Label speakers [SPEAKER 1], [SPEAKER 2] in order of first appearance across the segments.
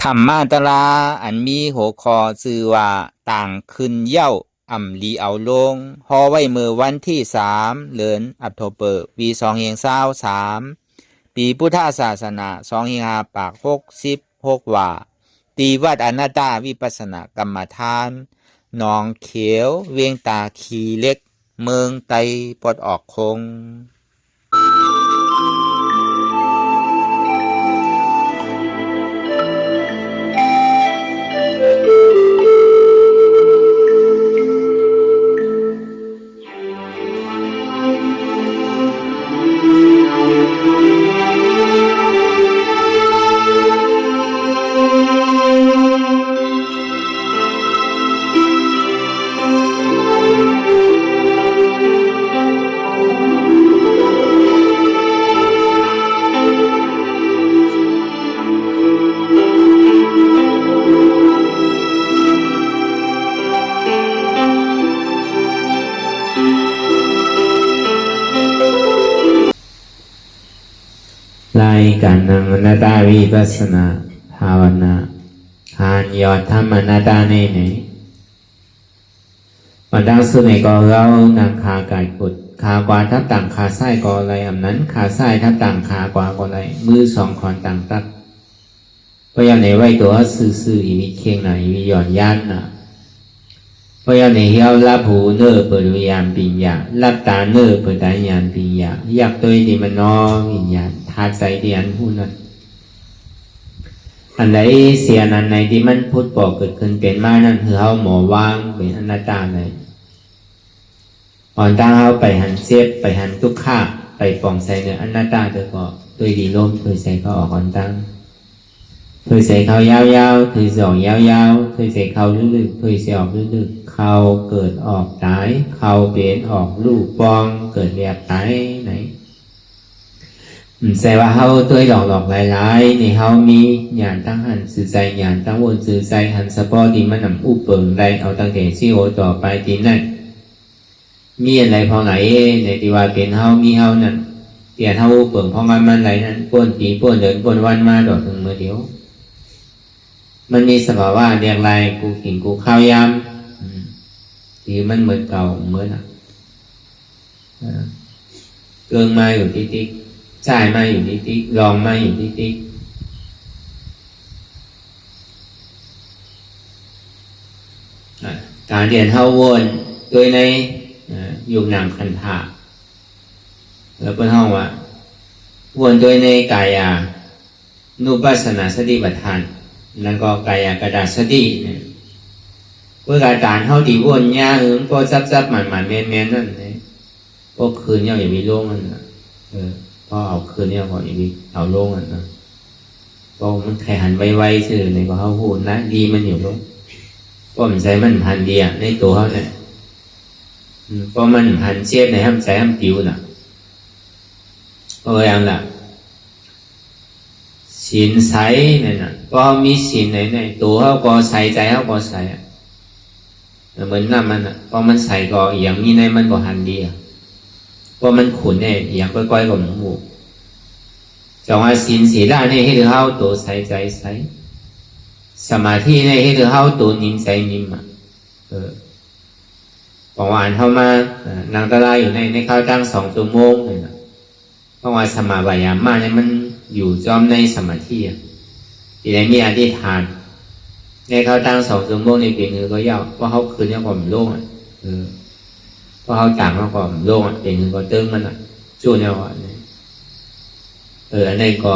[SPEAKER 1] ธรรมาตราอันมีหัวข้อชื่อว่าต่างขึ้นเย้าอ่ำลีเอาลงฮอไว้เมื่อวันที่3เดือนอัตโบปี2523ปีพุทธศาสนา2566ว่าตีวัดอนัตตาวิปัสสนากรรมฐานหนองเขียวเวียงตาขีเล็กเมืองไตปลดออกคง
[SPEAKER 2] รายการนั่งอนัตตาวิปัสสนาภาวนาหานยอดธรรมอนัตตาในไหนวันดังสุดในก็เรานางขากายกดขากวาทับต่างขาไส้ก็อะไรอำนั้นขาไส้ทับต่างขากวาก็อะไรมือสองขอนต่างตักเพราะอย่างในไว้ตัวซื่อๆอีมีเคียงไหนมีหย่อนยันน่ะเพราะอย่างในเฮียวรับหูเนื้อเปิดวิญญาณปิญญารับตาเนื้อเปิดตาญาณปิญญาอยากตัวดีมันน้อวิญญาณธาตุใจเดียนผู้นั้นอันไหนเสียอันไหนที่มันพุทธบอกเกิดขึ้นเป็นมานั่นคือเขาหมอว่างเป็นอนัตตาเลยอ่อนตาเขาไปหันเสียบไปหันทุกข้าไปปองใส่เนื้ออนัตตาเธอก็ตัวดีลมเคยใส่เขาออกอ่อนตั้งเคยใส่เขายาวๆเคยสองยาวๆเคยใส่เขาลึกๆเคยใส่ออกลึกๆเขาเกิดออกตายเขาเปลี่ยนออกลูกปองเกิดเรียบตายไหนแสดงว่าเขาตัวหลอกหลายๆในเขามีญาณตั้งหันสื่อใจญาณตั้งวนสื่อใจหันสปอดีมันนำอุปเปิงได้เอาตั้งแต่ซีโอต่อไปทีนั่นมีอะไรพอไหนในที่ว่าเป็นเขามีเขานั่นเปลี่ยนเขาอุปเปิงพอมันไหลนั่นป้วนปีป้วนเดินป้วนวันมาดอกถึงเมื่อเดียวมันมีสภาวะเรียกไรกูกินกูข้าวยำที่มันเหมือนเก่าเหมือนเกิงมาอยู่ติ๊กใช่มาอยู่ติ๊กลองมาอยู่ติ๊กการเรียนเท่าวนโดยในอยู่หนังคันธาแล้วเป็นห้องว่าวนโดยในกายานุปัสสนาสติปัฏฐานแล้วก็กายากระดาษสติเมื่อการเท่าดีวนยาก็ซับหมันแมนนั่นเลยพวกคืนเนี่ยอย่ามีโล่งนั่นพอเอาคืนเนี่ยพออย่ามีเอาโล่งนั่นนะพอมันแข่หันไวๆซื่อในก็เขาพูดนะดีมันอยู่ด้วยเพราะมันใช้มันพันเดียในตัวเขาเนี่ยเพราะมันพันเชียบในห้ามใช้ห้ามผิวน่ะเพราะอย่างละศีลใสเนี่ยนะก็มีศีลในตัวเขาก็ใส่ใจเขาก็ใส่เหมือนน้ำมันอ่ะพอมันใส่ก็อย่างนี้ในมันก็หันดีอ่ะเพราะมันขุนเนี่ยอย่างก้อยๆกับหมูจังว่าศีลศีลเนี่ยให้เขาตัวใส่ใจใส่สมาธิเนี่ยให้เขาตัวนิ่มใจนิ่มอ่ะบอกว่าเข้ามานางตะลายอยู่ในข้าวตั้ง2 ชั่วโมงเลยนะเพราะว่าสมาบายามาเนี่ยมันอยู่จอมในสมาธิที่ไหนมีอธิษฐานในข้าวตั้ง2 ชั่วโมงในปีนึงก็ยาวเพราะเขาคืนเนี่ยความโล่งเพราะเขาต่างเขาความโล่งปีนึงก็เติมมันจู่เนี่ยว่าอันนี้ก็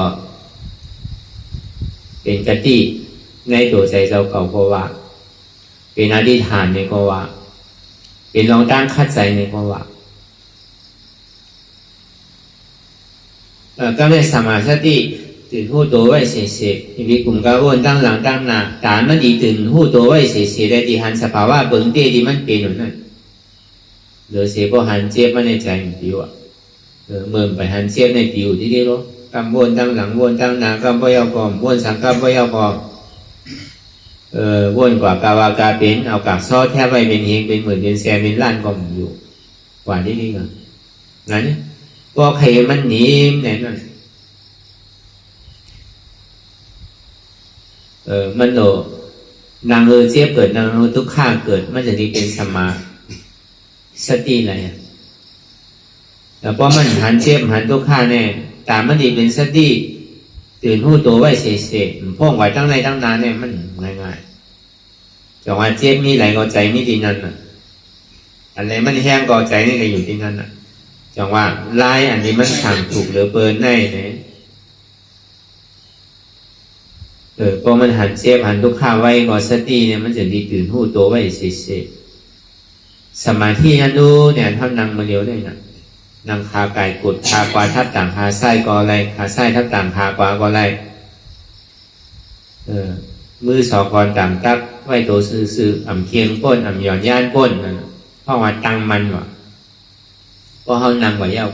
[SPEAKER 2] เป็นกติในตัวใจเราเก่าก็ว่าเป็นอธิษฐานในก็ว่าเป็นลองตั้งคัดใจในก็ว่าก็เลยสมาสติตื่นหู้ตัวไว้เสียๆมีกลุ่มก้าววนตั้งหลังตั้งหน้าฐานมันดีตื่นหู้ตัวไว้เสียๆได้ที่หันสภาวะเบิ่งเตที่มันเป็นอยู่นั่นเหลือเสียพอหันเจ็บมาในใจมันผิวเมื่อไปหันเจ็บในผิวที่นี่รู้กำวนตั้งหลังวนตั้งหน้ากำพยากรวนสังกำพยากรวนกว่ากาวากาเป็นเอากากซอแทบไปเป็นเฮงเป็นหมื่นเป็นแสนเป็นล้านก็อยู่กว่าที่นี่กันนั้นก็ใครมันหนีไหนนั่น มันโนนางเจ็บเกิดนางทุกข้าเกิดมันจะดีเป็นสมาสติอะไรแล้วพอมันหันเจ็บหันทุกข้าแน่ตามมันดีเป็นสติตื่นหู้ตัวไว้เสยๆพ่องไว้ตั้งในตั้งนานเนี่ยมันง่ายๆจังว่าเจ็บมีไหลก็ใจมีที่นั่นน่ะอันไหนมันแห้งก็ใจนี่ก็อยู่ที่นั่นน่ะจังว่าลายอันนี้มันสั่งถูกหรือเปินได้เนี่ยพอมันหันเจ็บหันทุกข้าไว้ก็สติเนี่ยมันจะดีตื่นหู้ตัวไว้เสยๆสมาธิฮันดูเนี่ยเท่านั่งมาเลี้ยวได้นะนั่งขาไก่กดขากวาทับต่างขาไส้ก็อะไรขาไส้ทับต่างขากวาก็อะไรมือสองกอนต่างตักไว้ตัวซื่อๆอ่ำเคียงก้นอ่ำหย่อนย่านก้นนั่นเพราะว่าตั้งมันวะเพราะเขานั่งไว้ยาว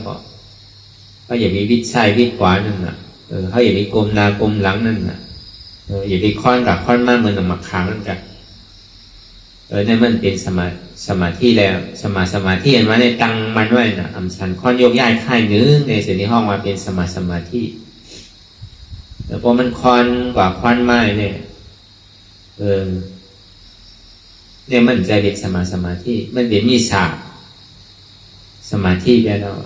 [SPEAKER 2] ก็อย่ามีวิดไส้วิดขวานั่นน่ะเขาอย่ามีกลมหน้ากลมหลังนั่นน่ะอย่าไปค้อนกับค้อนมากเหมือนหมักขางนั่นกันนั่นมันเป็นสมาธิแล้วสมาธิเห็นว่าในตั้งมันไว้น่ะอำชันค้อนโยกย้ายค่ายนึงในเสียงในห้องมาเป็นสมาธิแล้วพอมันค้อนกว่าค้อนไม้เนี่ยเนี่ยมันจะเป็นสมาธิมันเป็นมีศาสตร์สมาธิไปแล้ว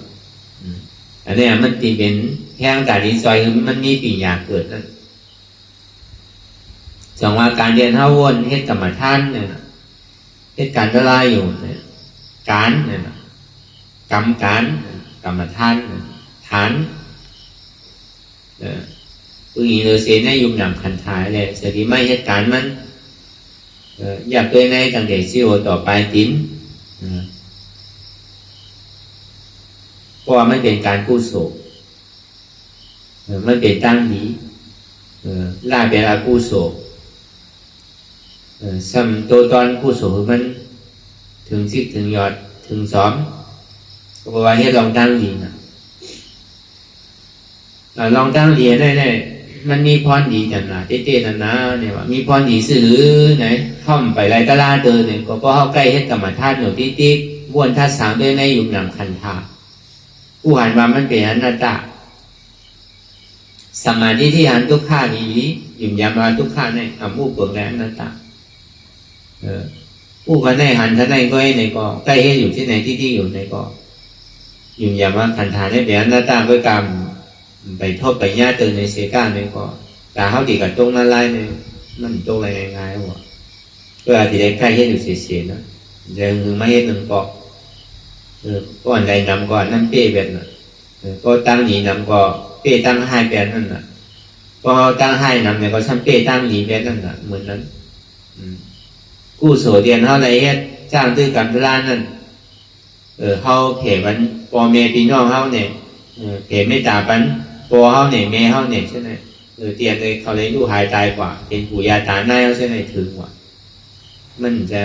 [SPEAKER 2] อันนี้มันตีเป็นแห้งแต่ดีซอยมันมีปีญาเกิดนั่นจังว่าการเรียนท่าวนเฮ็ดกรรมฐานเนี่ยเฮ็ดการละลายอยู่เนี่ยการเนี่ยกรรมกรรมฐานฐานผู้หญิงเราเสียในยุ่งหนำคันท้ายเลยสติไม่เฮ็ดการมันอยากตัวในตั้งแต่ซิโอต่อไปติ้นเพราะว่ามันเป็นการกู้โศกมันเป็นตั้งดีล่าเป็นอากู้โศกซ้ำตัวตอนกู้โศกมันถึงซิกถึงยอดถึงซ้อมก็บอกว่าให้ลองตั้งดีนะลองตั้งดีแน่ๆมันมีพรดีจังนะเต้ๆนั่นนะเนี่ยว่ามีพรดีสื่อไหนท่อมไปไรตะลาเดินเนี่ยก็เพราะเขาใกล้เฮ็ดกรรมฐานอยู่ติ๊กๆวนท่าสามด้วยในยุ่งนำคันธาผู้หันมามันเป็นอนัตตาสมาธิที่หันทุกข้านี้ยุ่งยามมาทุกข้าในอำผู้เปิดแรงอนัตตาผู้กันในหันท่านในก็ในก็ใกล้เฮ็ดอยู่ที่ไหนที่อยู่ในก็ยุ่งยามมาคันธาในเป็นอนัตตาก็กรรมไปทบไปญาติในเสกาในก็แต่เขาดีกับตรงนั้นไล่ในมันตรงอะไรง่ายๆวะเพื่อที่ได้ใกล้เฮ็ดอยู่เสียๆนะจะคือไม่เฮ็ดหนึ่งก็ก่อนใดนำก่อนนั่นเป้แบบน่ะก็ตั้งหนีนำก็เป้ตั้งให้แบบนั่นน่ะพอตั้งให้นำเนี่ยก็ชั้นเป้ตั้งหนีแบบนั่นน่ะเหมือนนั้นกู้โสเดียนเท่าไรเฮ็ดจ้างตื้อกันเวลานั่นเขาเผมันปอเมพี่น้องเขาเนี่ยเผไม่ตาปันปอเขาเนี่ยเมเขาเนี่ยใช่ไหมเตียนเลยเขาเลยดูหายตายกว่าเป็นปู่ยาตาหน้าเขาใช่ไหมถึงกว่ามันจะ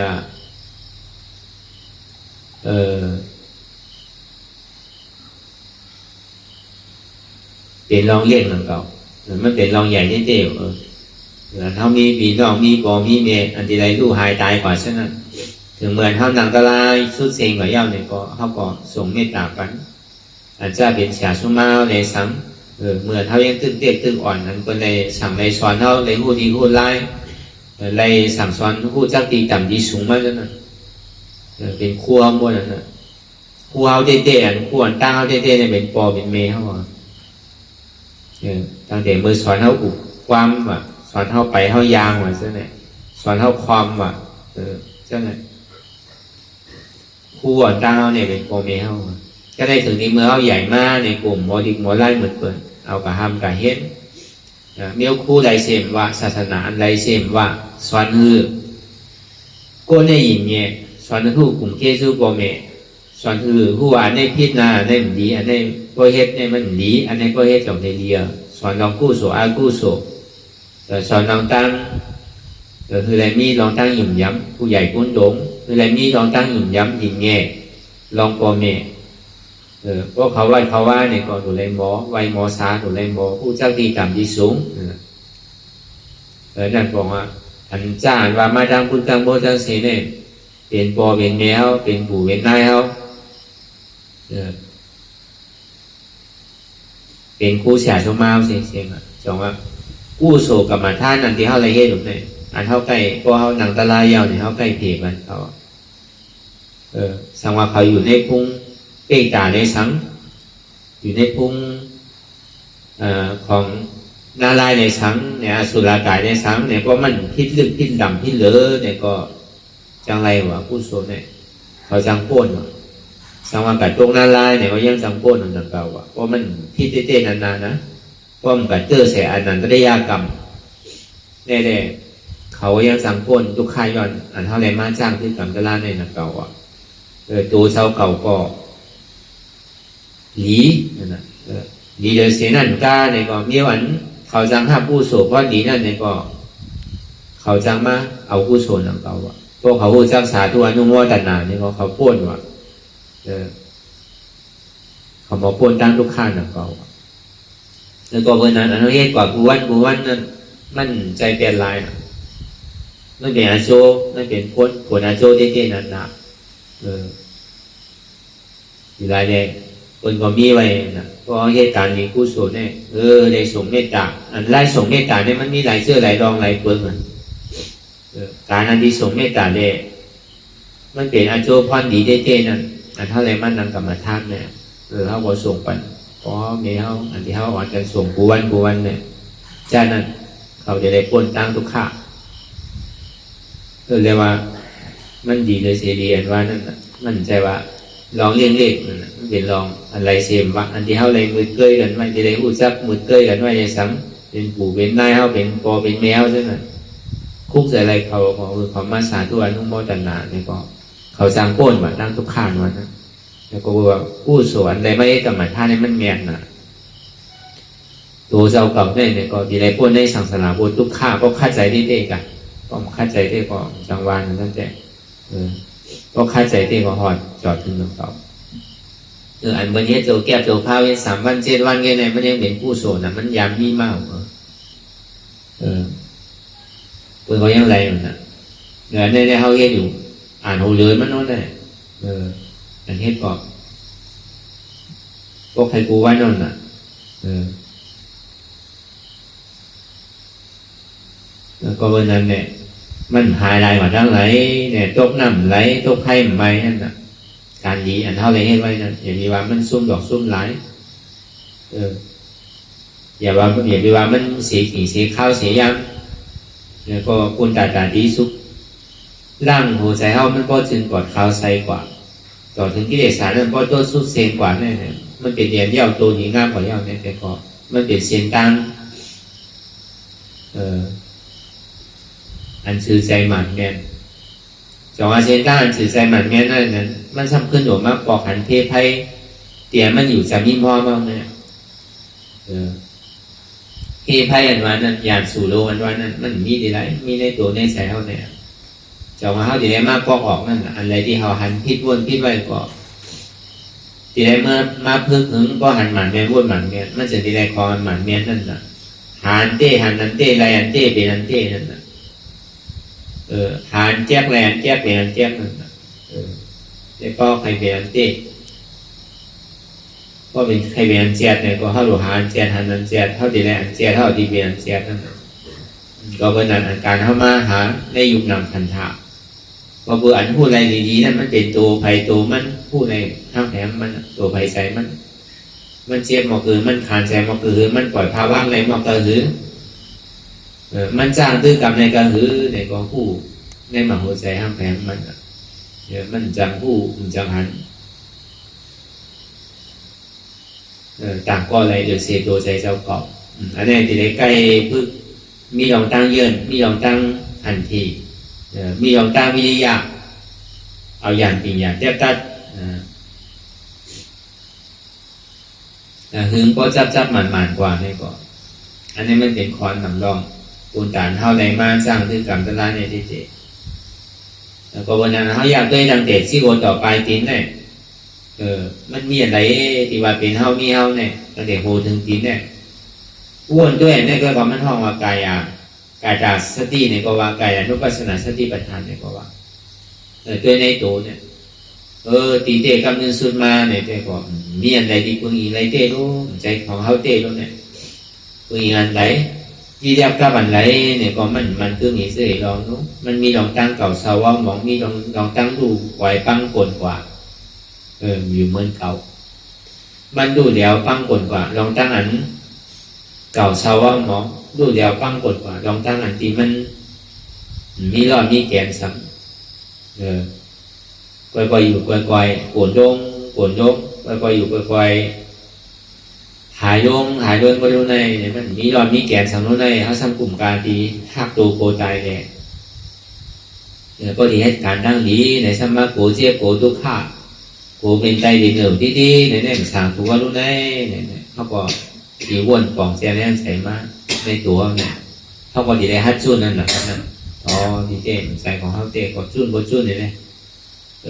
[SPEAKER 2] เป็นรองเลี้ยงหลังเก่ามันเป็นรองใหญ่เต้ๆเขามีปีน้องมีปอมีเมอันที่ไรลูกหายตายกว่าฉะนั้นถึงเหมือนเขาหนังกะลายสุดเซ็งกว่าเย้าเนี่ยก็เขาก็ส่งเมตตากันอาจจะเป็นเสียชุมาในสังเมื่อเขายังตึ้งเตี้ยตึ้งอ่อนนั้นคนในสั่งในสอนเขาในหูดีหูไล่ในสั่งสอนหูจักตีต่ำดีสูงมากฉะนั้นเป็นครัวม้วนนั่นนะครัวเขาเต้ๆอันครัวตั้งเขาเต้ๆเนี่ยเป็นปอเป็นเมเขาตั้งแต่มือสอนเขาอุกความว่ะสอนเขาไปเขายางว่ะใช่ไหมสอนเขาความว่ะใช่ไหมครัวตั้งเขาเนี่ยเป็นปอเมเขาก็ได้ถึงที่เมื่อเขาใหญ่มากในกลุ่มโมดิกโมไล่เหมือนเปิดเอากระห้ำกระเฮ็ดเมียวคู่ไรเสมว่าศาสนาไรเสมว่าสอนฮือก็ในหญิงเนี่ยสอนฮู้กลุ่มเกซูปอเมสอนฮือผู้ว่าในพิษนาในมันดีอันในก็เฮ็ดในมันดีอันในก็เฮ็ดกับในเดียสอนลองกู้โสอากู้โสสอนลองตั้งคืออะไรมีลองตั้งหยุ่มย้ำผู้ใหญ่กุ้นดงคืออะไรมีลองตั้งหยุ่มย้ำหญิงแง่ลองปอเมพวกเขาไหวเขาว่าเนี่ยก็ถูกเลยหมอไหวหมอซาถูกเลยหมอผู้เจ้าตีต่ำที่สูงนั่นบอกว่าอันจ้าว่ามาดังคุณตังโบจังสีเนี่ยเป็นปอเป็นแมวเป็นปู่เป็นนายเขาเป็นครูเสียชมาเสียงจังว่า กู้โศกรรมฐานนั่นที่เขาเลยเฮ็ดอยู่เนี่ยอันเขาใกล้พอเขาหนังตะลายยาวเนี่ยเขาใกล้เพมันเขาสังว่าเขาอยู่ในพุงเป้ตาในสังอยู่ในพุงของนาลายในสังเนี่ยอสุรกายในสังเนี่ยก็มันพิษลึกพิษดำพิษเหลือเนี่ยก็จังไรวะกู้โศกเนี่ยเขาจังโป้นวะสังว่ากัดตรงนาลายเนี่ยเขายังจังโป้นนั่นเก่าวะเพราะมันพิษเต้ๆนานๆนะเพราะมันกัดเจอเสียอันนั้นก็ได้ยากรรมแน่ๆเขายังสังโป้นทุกข่ายย้อนอันเท่าไรมาจ้างที่กรรมตะลาในนั่นเก่าวะตัวเช่าเก่าก็หลีนั่นนะหลีเลยเสียนั่นก้าในก็เมียวอันเขาจังห้าผู้โสเพราะหลีนั่นในก็เขาจังมาเอาผู้โสนั่นเก่าวะพวกเขาผู้จักษาตัวอนุโมทนาเนี่ยเขาป้นวะเขามาป้นตั้งทุกข้านั่นเก่าวะแล้วก็เมื่อนั้นอันนี้กว่ากูวันนั่นมันใจเปลี่ยนลายนั่นเป็นอาโจนั่นเป็นผลอาโจเต้ๆนั่นนะอยู่ไรเนี่ยคนก็มีไว้นะก็เหตุการณ์นี้กู้โสดเนี่ยได้ส่งเมตตาอันไล่ส่งเมตตาเนี่ยมันมีหลายเสื้อหลายรองหลายเปลือกการอันที่ส่งเมตตาเนี่ยมันเป็นอาโจพรดีเต้ๆนั่นอันเท่าไรมันนั่งกรรมฐานเนี่ยเขาก็ส่งไปเพราะมีเขาอันที่เขาอ่อนกันส่งกูวันเนี่ยจากนั้นเขาจะได้พ้นตั้งทุกข้าเรียกว่ามันดีเลยเสียดีอันว่านั่นมันใจว่าลองเลี้ยงเล็กนั่นเป็นลองอะไรเสียมวะอันที่เขาเลยมือเกยกันไว้จะได้หูซักมือเกยกันไว้ในซ้ำเป็นปู่เป็นนายเขาเป็นปอเป็นแมวใช่ไหมคุกใส่อะไรเขามาสาธุอนุโมทนาเนี่ยก็เขาสร้างโป้นมาตั้งทุกข้านวันนะแล้วก็ว่าผู้สวนอะไรไม่ได้กรรมฐานนี่มันแมนนะตัวเจ้าเก่าเนี่ยก็ดีไรโป้นในสังสารบททุกข้าก็เข้าใจได้กันก็เข้าใจได้ก็จังหวะนั้นตั้งแต่ก็เข้าใจได้ก็หอดจอดถึงเก่าอันวันนี้โจแก้โจพาเว3 วัน 7 วันไงเนี่ยมันยังเป็นผู้โสดนะมันยามมีมากเพื่อนเขายังไรอยู่นะในเขาเฮ็ดอยู่อ่านหูเลือมันโน้นเลยอันเฮ็ดก็ใครกูว่านั่นน่ะแล้วก็วันนั้นเนี่ยมันหายไรมาทั้งไหลเนี่ยตกน้ำไหลตกไข่ใบนั่นน่ะการดีอันเท่าไรเฮ็ดไว้นั่นอย่ามีว่ามันซุ่มดอกซุ่มไหลอย่ามีว่ามันเสียขี้เสียข้าวเสียยำแล้วก็คุณตาดีสุขร่างหัวใจเฮามันก็จึงกอดข้าวใส่กว่าต่อถึงกิเลสสารมันก็ตัวสุดเซนกว่าแน่เนี่ยมันเป็นเดียนเย้าตัวนี้งามกว่าเย้าเนี่ยแต่ก็มันเป็นเสียนตังอันสื่อใจหมันแม่นจงอาเซนตังอันสื่อใจหมันแม่นนั่นนั้นมันสำคัญอยู่มากปอกหันเทพให้เตี่ยมันอยู่จะมีพ่อมากเนี่ยเทพให้อันวันนั้นอยากสู่โลอันวันนั้นมันมีดีไรมีในตัวในใจเขาเนี่ยจงมาเขาดีไรมากปอกออกนั่นอะไรที่เขาหันพิษวนพิษไว้ก็ดีไรเมื่อมาพึ่งถึงก็หันหมันแม่วนหมันแม่มันจะดีไรคอหมันแม่นั่นน่ะหันเต้หันนันเต้ไรอันเต้เป็นอันเต้นั่นน่ะหานแจ๊กแลนแจ๊กเป็นอันแจ๊กนั่นน่ะแล้วก็ใครเป็นอันเต้ก็เป็นใครเป็นอันแจ๊กเนี่ยก็เข้าหลวหานแจ๊กหันอันแจ๊กเท่าดีไรอันแจ๊กเท่าดีเป็นอันแจ๊กนั่นน่ะก็เป็นอันการเข้ามาหาในยุคนำคันธะพอเบื่ออันพูดอะไรดีๆนั่นมันเป็นตัวไผ่ตัวมันพูดในข้างแถมมันตัวไผ่ใส่มันเจ็บหมอกคือมันขานใจหมอกคือมันปล่อยภาวะอะไรหมอกคือมันจ้างตื้อกรรมในกระหือในกองผู้ในหมาหัวใจห้ามแผงมันจังผู้มันจังหันต่างก็อะไรเดือดเสียตัวใจเจ้าเกาะอันนี้ที่ได้ใกล้พึ่งมีลองตั้งเยือนมีลองตั้งหันทีมีลองตั้งวิริยะเอาอย่างปิญญาเทียบตัดหึงก็จับหมันกว่านี่ก็อันนี้มันเป็นคอนนำรองปูนตานเท่าไรมาสร้างคือกรรมตลาในที่เจแล้วก็วันนั้นเขาอยากได้ดังเตะซี่โกต่อไปตีนเนี่ยมันมีอะไรที่ว่าเป็นเฮามีเฮาเนี่ยตั้งแต่โหถึงตีนเนี่ยอ้วนด้วยเนี่ยก็ว่ามันห้องว่ากายาสติเนี่ยก็ว่ากายานุปัสสนาสติปัฏฐานเนี่ยก็ว่าตัวในตัวเนี่ยตีเตะกำเนิดสุดมาเนี่ยแต่ก็มีอะไรที่พึ่งอีไรเตะรู้ใจของเฮาเตะรู้เนี่ยพึ่งอีอันไหน ที่เรียบกับอันไรเนี่ยก็มันคือมีเสื่อลองนู้มันมีลองตั้งเก่าสาวว่าหมองมีลองตั้งดูไหวปังกลกว่าอยู่เหมือนเก่ามันดูเดียวปังกลกว่าลองตั้งอันเก่าสาวว่าหมองดูเดียวปังกลกว่าลองตั้งอันที่มันมีรอดมีแกนซ้ำก่อยอยู่ก่อยโกนโยงก่อยอยู่ก่อยหายโดนก็รู้ในมันมีรอดมีแกนซ้ำรู้ในเขาซ้ำกลุ่มการดีหักตัวโกใจเนี่ยก็ดีให้การดังดีในสมาโกเจียโกทุกข้าโกเป็นใจดีหนึ่งที่ในสางถูกว่ารู้ในเขาก็ดีวนปองเสียแน่ใส่มาในตัวเนี่ยเขาก็ดีได้ฮัดจุนนั่นแหละครับอ๋อดีเจใส่ของเขาเตะก็จุนเนี่ย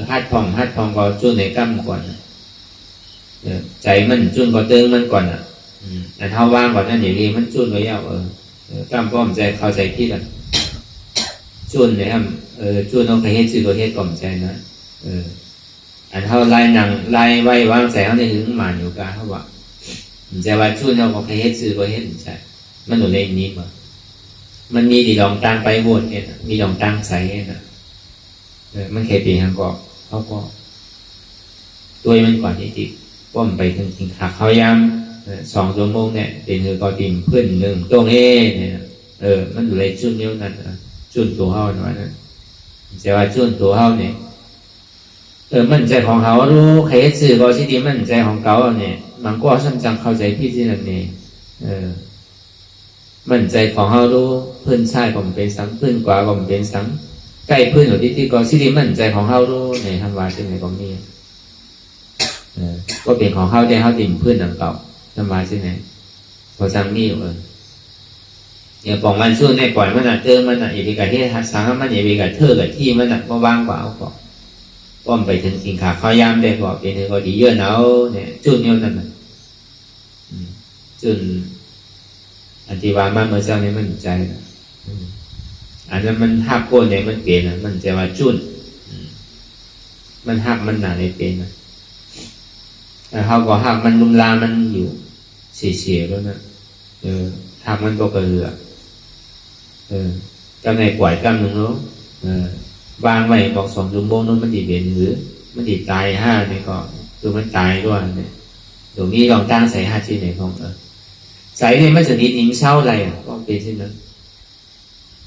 [SPEAKER 2] ฮัดพองก็จุนในกั้มก่อนใจมันจุนก็เติมมันก่อนแต่เท่าว่างก่อนนั่นอย่างนี้มันจุนไว้เอากั้มป้อมใจเข้าใจพี่กันจุนเนี่ยครับจุนเอาไปเฮ็ดสื่อตัวเฮ็ดก่อมใจนะอันเท่าไล่หนังไล่ไว้วางใจเขาในถึงหมานอยู่กาเขาว่าใจว่าจุนเอาไปเฮ็ดสื่อตัวเฮ็ดใช่มันอยู่ในนี้มั้งมันมีดีลองตั้งไปโหวตเนี่ยมีลองตั้งใส่เนี่ยมันเคยปีหังก็เขาก็ตัวมันก่อนที่ติดว่ามันไปถึงขาเขายาม2 ชั่วโมงเนี่ยเป็นคือก็ติมเพื่อน1ตรงเนี่ยมันอยู่ในจุดเดียวนั้นจุดตัวเขาหน่อยนะแต่ว่าจุดตัวเขาเนี่ยมันใจของเขารู้ใครสื่อก็ที่ดีมันใจของเขาเนี่ยมันก็ช่างจังเข้าใจพี่ที่นั่นเองมันใจของเขารู้เพื่อนชายก็เป็นสังเพื่อนกว่าก็เป็นสังใกล้เพื่อนอยู่ที่ก็ที่ดีมันใจของเขารู้ในทำวาที่ไหนก็มีก็เป็นของเขาได้เขาติ่มเพื่อนเก่าทำวาที่ไหนพอจังมีอยู่อย่าปองมันสู้ในปล่อยมันเติมมันอย่าไปกับที่ทักษะมันอย่าไปกับเธอกับที่มันก็ว่างกว่าเอาก็ป้อมไปถึงกินขาเขายามได้ก็เป็นก็ดีเยอะเนาเนี่ยจุดเนี้ยนั่นจุดอันที่ว่ามาเมื่อเช้านี้มันใจอันนั้นมันหักโกนเนี่ยมันเปลี่ยนมันจะว่าจุดมันหักมันหนาในเป็นแต่เขาก็หักมันลุมลามันอยู่เสียแล้วนะหักมันก็กระเรือเจ้าในปล่อยกำหนึ่งแล้ววางไว้บอก2 ชั่วโมงนั้นมันดีเบียนหรือมันดีตาย5นี่ก็คือมันตายด้วยเนี่ยตรงนี้ลองตั้งใส่5ชิ้นไหนของใส่เนี่ยมันจะนิดนิ่มเศร้าอะไรก็เป็นเช่นนั้น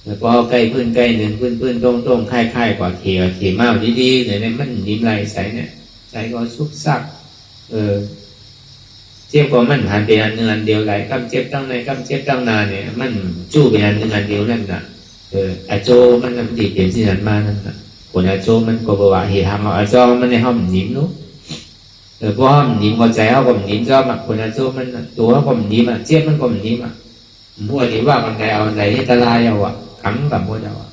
[SPEAKER 2] แล้วพอใกล้พื้นใกล้หนึ่งพื้นตรงค่ายกว่าเขี่ยมากดีๆเนี่ยมันนิ่มไรใส่เนี่ยใส่ก็ซุกซักเจ็บก็มันผ่านเป็นอันหนึ่งอันเดียวไหลกำเจ็บตั้งในกำเจ็บตั้งนานเนี่ยมันจู้เป็นอันหนึ่งอันเดียวนั่นน่ะอาโจมันดีเปลี่ยนสิ่งนั้นมานั่นน่ะคนอาโจมันก็บอกว่าเหตุทำเอาอาโจมันในห้องนิ่มนู้เพราะห้องนิ่มก็ใจเขาก็นิ่มชอบอ่ะคนอาโจมันตัวเขาก็นิ่มอ่ะเจ็บมันก็นิ่มอ่ะมัวที่ว่ามันไงเอาไหนตะลายเอาอ่ะขังกับมัวเอาอ่ะ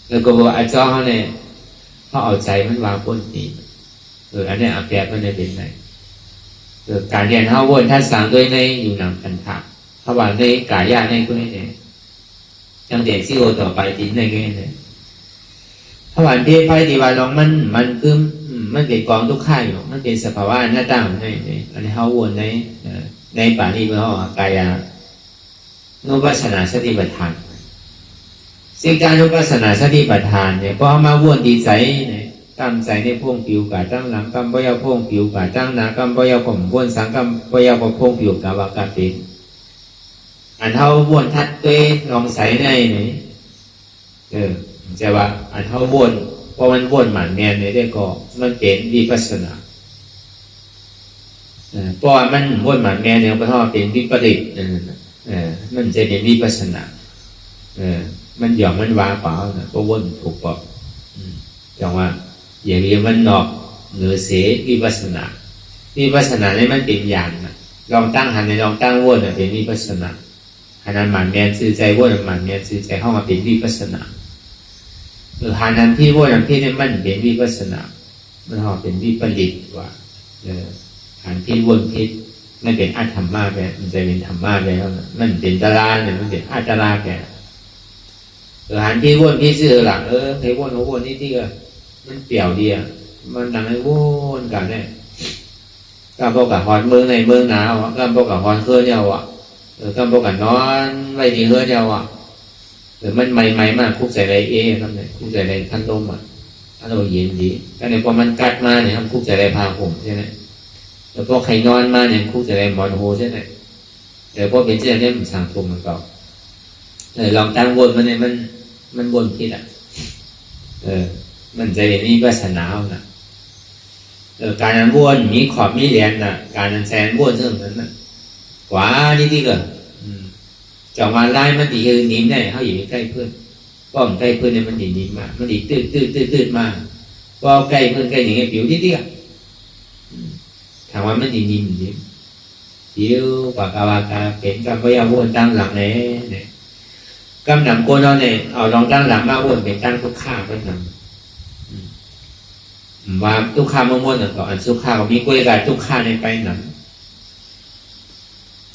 [SPEAKER 2] แล้วก็บอกอาโจเขาเนี่ยเขาเอาใจมันวางบนนิ่มอันนี้อาแปดมันได้เป็นไงการเรียนเขาวนท่านสั่งด้วยในอยู่นำคันถามเขาว่าในกายาในก็เนี่ยจังเด็กซิโอต่อไปทิ้งในก็เนี่ยถ้าวันที่ไฟดีวันลองมันคือมันเป็นกองทุกข่ายอยู่มันเป็นสภาวะหน้าตั้งในอันนี้เขาวนในป่านี้เมื่อเขากายานุปัสสนาสติปัฏฐานสิ่งการนุปัสสนาสติปัฏฐานเนี่ยพอมาวนดีใจเนี่ยกำใจในพ่วงผิวกาตั้งหลังกำปยาพ่วงผิวกาตั้งหน้ากำปยาผมวนสังกำปยาพ่วงผิวกาวากาเป็นอันเท่าวนทัดตัวลองใส่ในนี่จะว่าอันเท่าวนพอมันวนหมันแมนเนี่ยได้ก็มันเป็นวิปัสสนาเพราะมันวนหมันแมนเนี่ยก็เท่าเป็นวิปริตมันจะเป็นวิปัสสนามันหย่อนมันวาเปล่านะก็วนถูกปอกจังว่าอย่างนี้มันนอกเหนือเสวิปัสสนาเนี่ยมันเป็นอย่างนะลองตั้งหันในลองตั้งวนเป็นวิปัสสนาหันนั้นหมันแมนซื้อใจวนหมันแมนซื้อใจเข้ามาเป็นวิปัสสนาหันนั้นที่วนนั้นที่นี่มันเป็นวิปัสสนามันห่อเป็นวิปริตว่าหันที่วนพิษไม่เป็นอัตธรรมะแบบมันจะเป็นธรรมะแล้วมันเป็นตารางเนี่ยมันเป็นอัตตราแบบหันที่วนพิษซื้อหลังใครวนนี่ที่ก็มันเปี่ยวดีอ่ะมันดังให้วนกันเนี่ยก็พวกกับฮอนเมืองในเมืองหนาวก็พวกกับฮอนเคลื่อนยาวอ่ะ ก็บอกกันนอนไว้ดีเฮือเดียวอ่ะมันใหม่ๆมากคุกใส่ไรครับเนี่ยคุกใส่ไรพันลมอ่ะถ้าเราเย็นดีก็เนี่ยพอมันกัดมาเนี่ยครับคุกใส่ไรพาผมใช่ไหมแล้วพอใครนอนมาเนี่ยคุกใส่ไรหมอนโฮใช่ไหมแต่พอเป็นเจ้าเนี่ยมันสั่งทุมมันก็ลองตั้งวนมันเนี่ยมันวนผิดอ่ะมันใจนี่ก็สนาวนะการนั้นวนมีขอบมีเหรียญนะการนั้นแซนวนเรื่องนั้นนะกว่าที่ก็จะมาไล่มันดีคือนิ่มได้เขาอยู่ใกล้เพื่อนป้อมใกล้เพื่อนเนี่ยมันดีนิ่มมากมันดีตื้อมากพอใกล้เพื่อนใกล้อย่างเงี้ยผิวที่ก็ถามว่ามันดีนิ่มผิวปากกาวาเป็นกับพยาวนตั้งหลังเนี่ยกำหนำโกนเนี่ยเอาลองตั้งหลังมาวนเป็นตั้งทุกข้าก็นำว่าทุกข้ามม้วนๆก็อันทุกข้าก็มีกล้วยกันทุกข้าในไปหนัง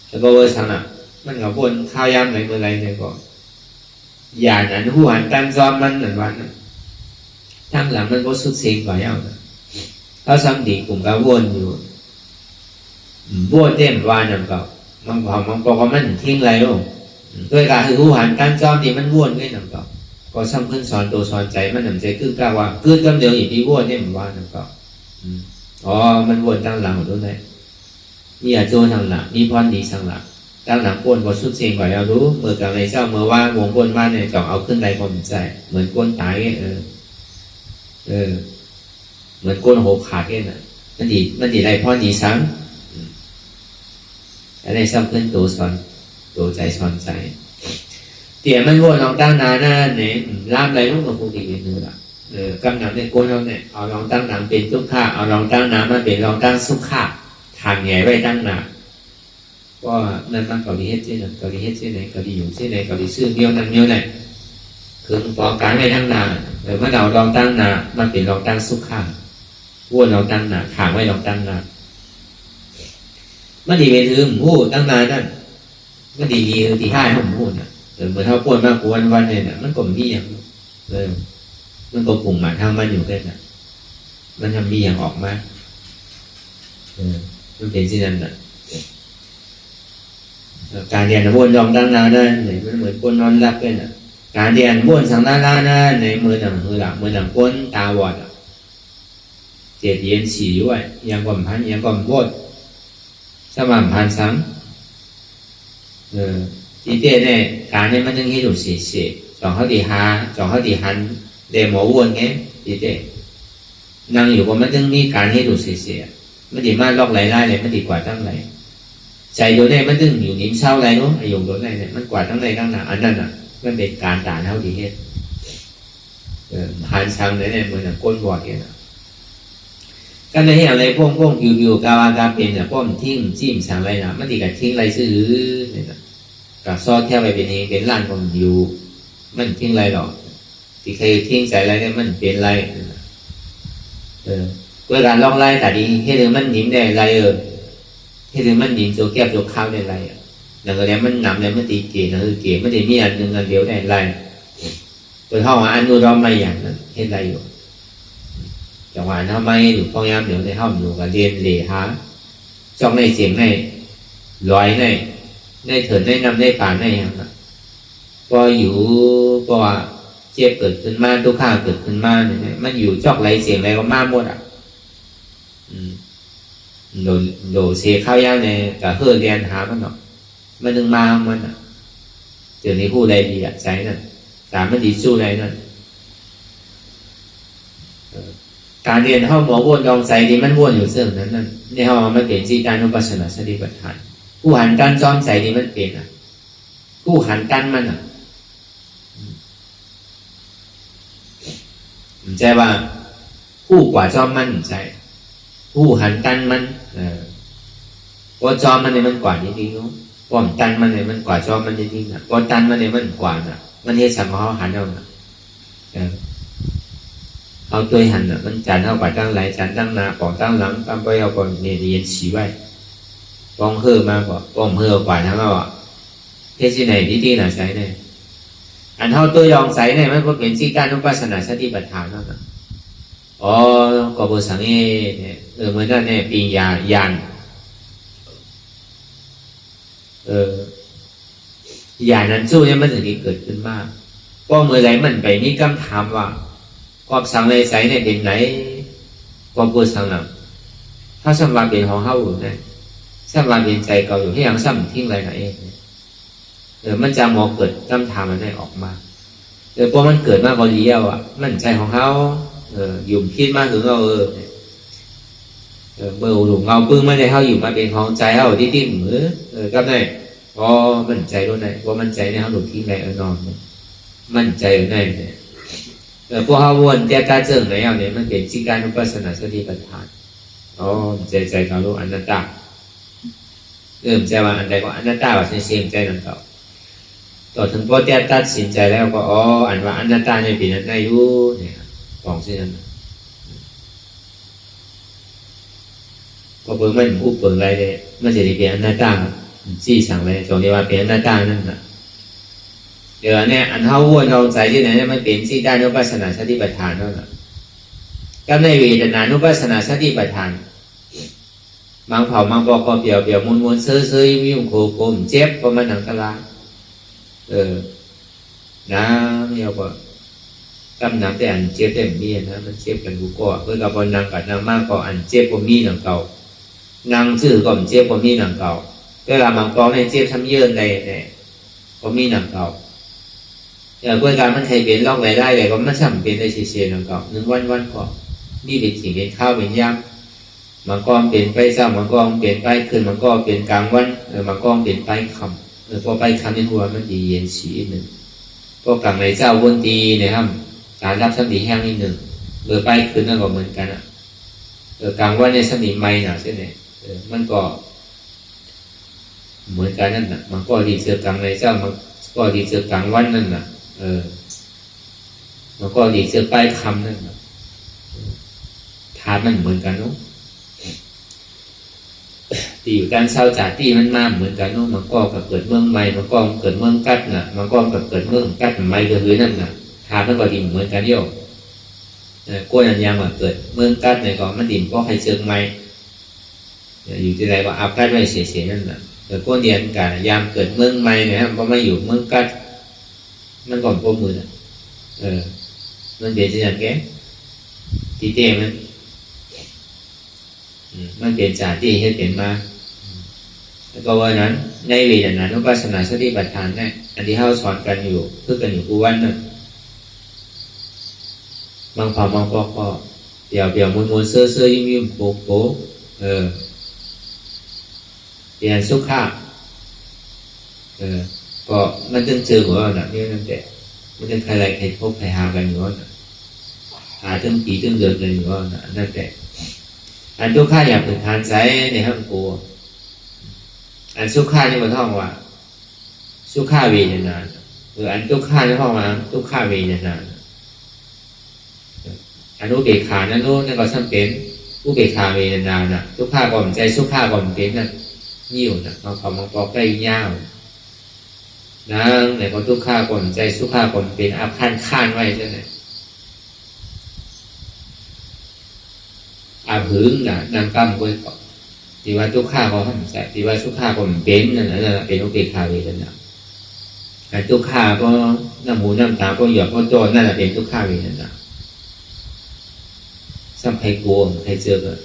[SPEAKER 2] แล้วก็เวอร์ชันอ่ะมันก็วนข้าวยำไหนเมื่อไรเนี่ยก็อย่าอันหูหันตั้งซ้อมมันเหมือนวันนั้นตั้งหลังมันก็สุดเสียงกว่าเย้าเขาซ้ำดีกลุ่มก็วนอยู่วนเต็มวันนั่นก็มันบอกว่ามันทิ้งอะไรลูกด้วยการหูหันตั้งซ้อมนี่มันวนไงนั่นก็ซ้ำขึ้นสอนตัวสอนใจมันหนังใจคือกล้าว่าคือกำเดียวอีกที่วนเนี่ยเหมือนว่านั่นก็มันวนตั้งหลังของตัวไหนมีอาโจทางหลังมีพรดีทางหลังตั้งหลังก้นก็สุดเสียงกว่าเรารู้เมื่อกับในเจ้าเมื่อว่าวงก้นบ้านเนี่ยจอกเอาขึ้นใดก็เหมือนใจเหมือนก้นตายเหมือนก้นโหขาดเนี่ยนะมันดีไรพรดีซ้ำอะไรซ้ำขึ้นตัวสอนตัวใจสอนใจเตี๋ยมันวนลองตั้งนาหน้าเนี่ยล่ามไรลูกกับผู้ดีเป็นเนื้อกำหนังในก้นเราเนี่ยเอาลองตั้งหนังเป็นทุกข้าเอาลองตั้งน้ำมาเป็นลองตั้งสุขข้าทางใหญ่ไว้ตั้งหนาก็นั่นมันเกาหลีเฮ็ดที่ไหนเกาหลีเฮ็ดที่ไหนเกาหลีอยู่ที่ไหนเกาหลีซื้อเมียวนั่นเมียวไหนคือปอการไว้ตั้งนาแต่เมื่อเราลองตั้งนามันเป็นลองตั้งสุขข้าวนลองตั้งนาทางไว้ลองตั้งนามันดีเป็นถือหูตั้งนานั่นมันดีที่ห้าของหูน่ะเหมือนเท่าปวดมากกว่าวันเนี่ยมันก็มีอย่างมันก็กลุ่มหมาทางมันอยู่แค่นั้นมันทำมีอย่างออกมามันเป็นที่นั่นน่ะการเรียนวนยองตั้งนานั่นเนี่ยมันเหมือนคนนอนหลับเลยน่ะการเรียนวนสังนานานั่นในมือหนังมือหลังก้นตาบอดเจ็ดเย็นฉี่ด้วยยังก่อมพันยังก่อมบดสม่ำพันซ้ำที่เต้เนี่ยการเนี่ยมันต้องให้ดูเสียสองเขาตีหาสองเขาตีหันเดหมอวนเงี้ยที่เต้นั่งอยู่ก็มันต้องมีการให้ดูเสียมันดีมากลอกไหลไล่เลยมันดีกว่าตั้งไหลใจโดยได้มันต้องอยู่นิ่มเศร้าไรเนาะอยู่โดยได้เนี่ยมันกว่าตั้งไหนตั้งหนาอันนั้นอ่ะมันเป็นการด่าเท่าดีเฮ็ดหันซ้ำเลยเนี่ยเหมือนก้นบอดเนี่ยนะก็ในที่อะไรพวกอยู่กาวากาเป็นเนี่ยพวกทิ้งจิ้มสั่งอะไรนะมันดีกับทิ้งไรซื้อเนี่ยนะกับซอแค่ไปเป็นเองเป็นล้านคนอยู่มันทิ้งไรหรอกที่เคยทิ้งใส่อะไรเนี่ยมันเป็นไรเวลาลองไล่แต่ดีให้ถึงมันหนิมได้ไรให้ถึงมันหนิมโจแก็บโจข้าวได้ไรนั่นก็แล้วมันหนำแล้วมันตีเก๋นะเก๋ไม่ได้มีอันหนึ่งอันเดียวได้ไรตัวเท่าอันนู้นเราไม่อย่างนั้นเห็นไรอยู่จังหวะทำไมอยู่พยายามเดี๋ยวในห้องอยู่กับเรียนเหล่หาจ้องในเสียงในลอยในเถิดในนำในป่านในอย่างนั้นก็อยู่ก็เจ็บเกิดขึ้นมาทุกข้าเกิดขึ้นมาเนี่ยมันอยู่จอกไรเสียงอะไรก็มาหมดโดเสียข้าวยาวเนี่ยกับเพื่อเรียนหามันเนาะมันนึงมามันเดี๋ยวนี้พูดอะไรดีใจนั่นแต่มันดีสู้อะไรนั่นการเรียนเข้าหมอวนลองใส่ดีมันวนอยู่เสื่อมนั้นนั่นในห้องมันเป็นจีการนุปัสสนาสติปัฏฐานผู้หันการซ้อมใส่ดีมันเป็นผู้หันกันมันใจว่าผู้กว่าจอมมันใจผู้หันกันมันว่าจอมมันเนี่ยมันกว่าจริงๆเนาะว่าตันมันเนี่ยมันกว่าจอมมันจริงๆนะว่าตันมันเนี่ยมันกว่าน่ะมันเฮ็ดสังเขาหันเอาน่ะเอาตัวหันน่ะมันจันเอากว่าตั้งไหลจันตั้งนาปองตั้งหลังตั้งไปเอาก่อนเนี่ยเรียนฉีไว้ปองเฮือมากกว่าปองเฮือกว่าทั้งเอาเฮ็ดที่ไหนที่ไหนใช้เนี่ยอันเท่าตัวยองใส่เนี่ยมันก็เป็นที่การนุปัสสนาสติปัฏฐานนั่นน่ะก็บสังเนี่ยเหมือนนั่นเนี่ยปีญายัน อย่างนั้นสู้เนี่ยมันถึงที่เกิดขึ้นมากก็เมื่อไรมันไปนี่คำถามว่าความสังเลยใสเนี่ยเป็นไหนความปวดสังหลังถ้าสัมวาเป็นของเขาอยู่เนี่ยสัมวาเป็นใจเก่าอยู่ให้ยังสัมทิ้งอะไรนะเองมันจะมองเกิดคำถามมันได้ออกมาพอมันเกิดมาพอดีแล้วอ่ะมันใจของเขาอยู่คิดมากถึงเราเบอร์หลงเราปึ้งไม่ได้เขาอยู่มาเป็นของใจเขาที่ติ้มหรือกับไหนพอมันใจรู้ไหนพอมันใจในเขาหลุดทิ้งไหนนอนมันใจอยู่ไหนเนี่ยพวกเขาวนแต่ตาเจิงไหนเอาเนี่ยมันเป็นจิการอุปสนาสติปัฏฐานใจเขารู้อนัตตาใจว่าอันใดก็อนัตตาว่าเสียงใจนั่นเขาต่อถึงพอแต่ตัดสินใจแล้วก็อันว่าอนัตตาเนี่ยเป็นอันใดอยู่เนี่ยของเช่นนั้นพอเปิดมันผู้เปิดอะไรเนี่ยมันจะได้เป็นอนัตตาจี้สั่งเลยจงเรียกว่าเป็นอนัตตานั่นนะเดี๋ยวเนี่ยอันเท่าวนเราใจที่ไหนเนี่ยมันเป็นจี้ได้นุปัสสนาสติปัฏฐานนั่นแหละก็ในเวทนานุปัสสนาสติปัฏฐานมังเผามังปอกก็เปียวมวนเซ่อยิ้มโคมเจ็บประมาณหนังตะลานะไม่เอาก็กำน้ำแต่อันเจ็บแต่มีนะมันเจ็บกันกูก็เพื่อกับบอลนางกับนางมากก็อันเจ็บกว่ามีหนังเก่านางชื่อก็เจ็บกว่ามีหนังเก่าเวลามังกรในเจ็บทำเยื่อในก็มีหนังเก่าเพื่อการมันใครเป็นลอกไว้ได้เลยก็มันสั่งเป็นได้เฉียหนังเก่า1 วันก็นี่เป็นสิ่งเป็นข้าวเป็นย่ำมังกรเปลี่ยนไปเช้ามังกรเปลี่ยนไปคืนมังกรเปลี่ยนกลางวันมังกรเปลี่ยนไปคำพอไปคำในหัวมันดีเย็นฉีหนึ่งก็กลางในเจ้าวนดีนะครับการรับสติแห้งนิดหนึ่งไปคืนนั่นก็เหมือนกันกลางวันในสติไม่หนาเช่นไหนมันก็เหมือนกันนั่นน่ะมันก็ดีเจอกลางในเจ้ามันก็ดีเจอกลางวันนั่นน่ะมันก็ดีเจอไปคำนั่นน่ะทานมันเหมือนกันเนาะตีอยู่การเศร้าจากที่มันมาเหมือนกันนู้นมันก็เกิดเมืองใหม่มันก็เกิดเมืองกัดน่ะมันก็เกิดเมืองกัดใหม่ก็คือนั่นน่ะทานมันก็ดิ่มเหมือนกันเดียวกล้วยอันยางมาเกิดเมืองกัดในก่อนมันดิ่มก็ใครเชิงใหม่อยู่ที่ไรว่าอับกัดไว้เสียนั่นน่ะแต่กล้วยเดียนกันยามเกิดเมืองใหม่เนี่ยครับก็ไม่อยู่เมืองกัดมันก่อนโกมือน่ะมันเดี๋ยวจะอย่างแกตีเต้มันเปลี่ยนจากที่ให้เปลี่ยนมาแล้วก็วันนั้นในเวทนานุปัสสนาสติปัฏฐานเนี่ยอันที่เขาสอนกันอยู่เพื่อกันอยู่กูวันนั่นบางเผาบางปอกก็เปี่ยวมวนเสื้อยิ้มโป๊เปลี่ยนสุขะก็มันจึงเจอหัวหนักนี่นั่นแต่มันจึงใครพบใครหากันอยู่ว่าหาตึ้งปีตึ้งเดือดเลยอยู่ว่านั่นแต่อันทุกข้าอยากเป็นทานใจในห้องกูอันสุขานี่มันท่องว่าสุขาเวทนาหรืออันทุกข้านี่ท่องว่าทุกข้าเวทนาอันอุเบกขานั่นนู้นนั่นก็ซ้ำเป็นอุเบกขาเวทนาน่ะทุกข้าก่อนใจสุขาก่อนเป็นนั่นนิ่วน่ะมันปอกใกล้ยาวนะไหนก็ทุกข้าก่อนใจสุขาก่อนเป็นอาคารข้านไว้ใช่ไหมอาพึ่งน่ะนำกรรมไว้ก่อนที่ว่าทุกข้าก็ทำใจที่ว่าสุขาก็เป็นนั่นน่ะเป็นอุเบกขาเวทนาแต่ทุกข้าก็น้ำหูน้ำตาก็หยอกก็โจรนั่นแหละเป็นทุกข้าเวทนาซ้ำใครกลัวใครเจอกัน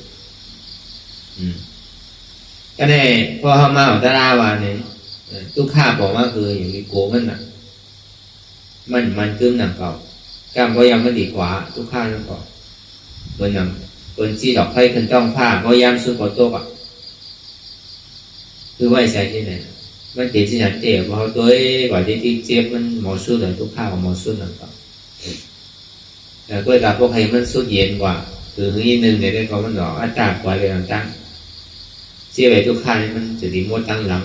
[SPEAKER 2] ก็ได้พอเขามาอัตตาวาเนี่ยทุกข้าบอกว่าคืออย่างนี้โกมันน่ะมันกึ่งหนังเก่ากรรมก็ยังไม่ดีกว่าทุกข้านั่นก็เหมือนอย่างคนจีดอกไฟขึ้นต้องผ้าก็ย้ำสุดกว่าโต๊ะคือว่าใส่ที่ไหนมันเกิดที่ไหนเจ็บเพราะตัวกว่าที่เจ็บมันหมอสุดเลยทุกข้าของหมอสุดหนังเก่าแต่ก็กับพวกใครมันสุดเย็นกว่าคืออีกนึงเนี่ยได้ก็มันหล่ออัตรากว่าเลยต่างๆเสียไปทุกข้านี่มันจะดีมดตั้งหลัง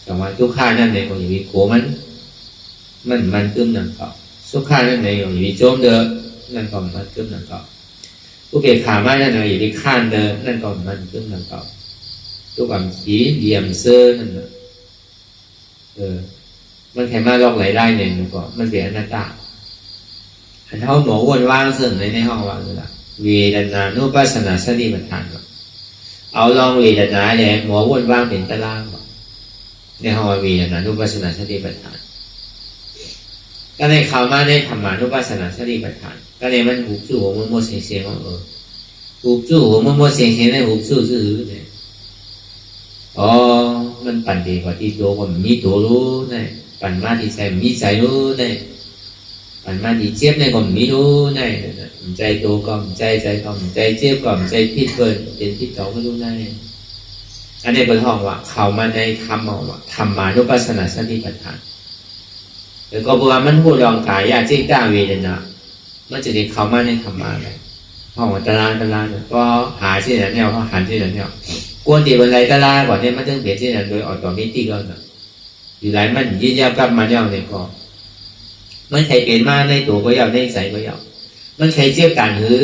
[SPEAKER 2] แต่ว่าทุกข้านั่นในของอย่างนี้โกมันตึ้มหนังเก่าสุขข้านั่นในของอย่างนี้โจมเด้อนั่นก็มันตึ้มหนังเก่าผู้เก็บขาไม้นั่นในอย่างนี้ข้านเด้อนั่นก็มันตึ้มหนังเก่าทุกความผีเหลี่ยมเสื้อนั่นน่ะมันแค่มาลอกไหลได้เนี่ยมันก็มันเสียอนัตตาอันเท่าหมอวนว่างซึ่งในห้องว่างนี่แหละเวทนานุปัสสนาสติปัฏฐานเอาลองเวทนาเนี่ยหมอวนว่างเป็นตาราง ในห้องเวทนานุปัสสนาสติปัฏฐานก็ในข่าวมาในธรรมานุปัสสนาสติปัฏฐานก็ในมันหูจู่หัวมัวเสียงเสียงของหูจู่หัวมัวเสียงเสียงในหูจู่ซื่อเนี่ยอ๋อมันปั่นดีกว่าที่ตัวก็มีตัวรู้เนี่ยปั่นมาที่ใจมีใจรู้เนี่ยปั่นมาที่เจ็บในก็มีรู้เนี่ยใจตัวก็ใจก็ใจเจ็บก็ใจพิษเกินเป็นพิษเก่าไม่รู้เนี่ยอันนี้เป็นห้องว่าเข้ามาในธรรมว่าธรรมานุปัสสนาสติปัฏฐานแล้วก็บอกว่ามันพูดลองกายจิตตาเวทนามันจะได้เข้ามาในธรรมะเลยห้องตารางเนี่ยก็หาที่ไหนเนี่ยเขาหันที่ไหนเนี่ยกวนตีบนไรตารางก่อนเนี่ยมันต้องเปลี่ยนที่ไหนโดยออโตเมติกแล้วนะอยู่หลายมันยืดยาวกลับมาเนี่ยเนี่ยก็มันใครเปลี่ยนมาในตัวก็ยาวในใจก็ยาวมันใครเจียบกันหือ